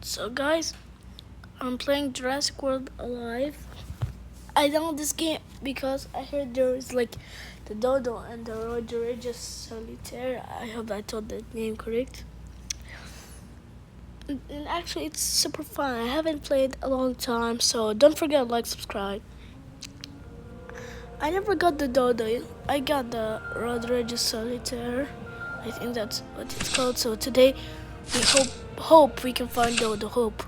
So guys, I'm playing Jurassic World Alive. I downloaded this game because I heard there is like the dodo and the Rodriguez solitaire. I hope I told the name correct. And actually it's super fun. I haven't played a long time, so don't forget to like, subscribe. I never got the dodo. I got the Rodriguez solitaire. I think that's what it's called. So today we hope we can find dodo. Hope.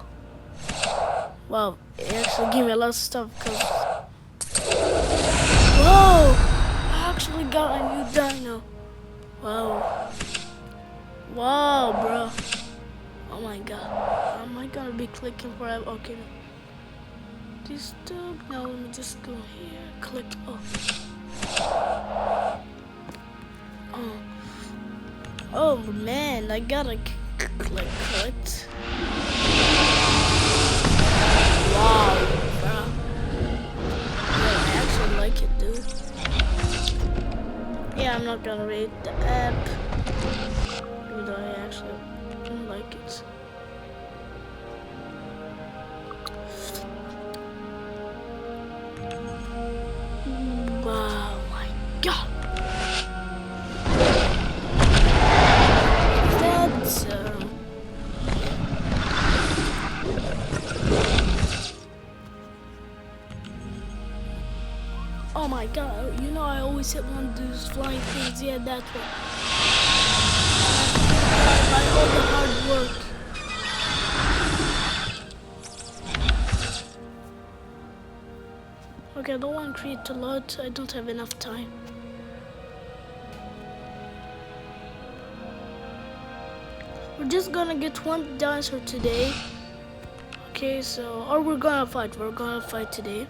Wow, it actually gave me a lot of stuff because whoa! I actually got a new dino. Wow. Wow, bro. Oh my god. Am I gonna be clicking forever? Okay. This dog. Now let me just go here. Click. Oh man, I gotta click it. Wow, bro. Yeah, I actually like it, dude. Yeah, I'm not gonna rate the app, even though I actually don't like it. Wow, my god. That's oh my god, you know I always hit one of those flying things. Yeah, that one. By all the hard work. Okay, I don't want to create a lot. I don't have enough time. We're just gonna get one dinosaur today. Okay, so, or we're gonna fight. We're gonna fight today.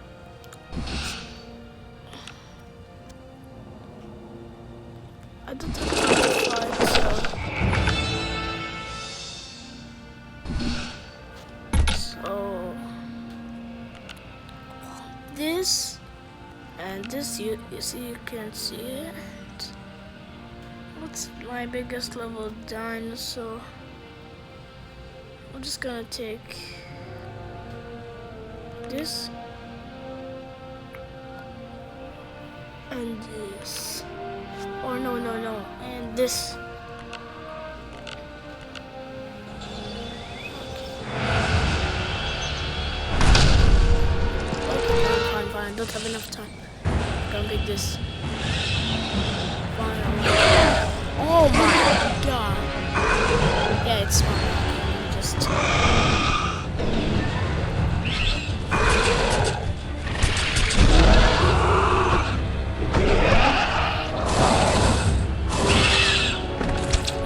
I don't have time to fight, so this and this, you see, you can see it. What's my biggest level dinosaur? I'm just gonna take this and this. Or no, and this. Okay, fine. Don't have enough time. Gonna pick this. Fine. Oh my god. Yeah, it's fine. Just.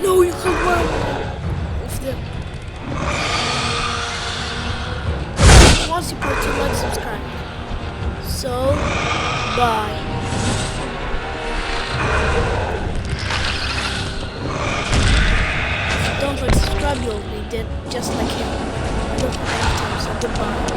No, you can't run off them. Once you put 2 likes, subscribe. So, bye. If you don't like subscribe, you'll be dead just like him. I don't have enough time, so goodbye.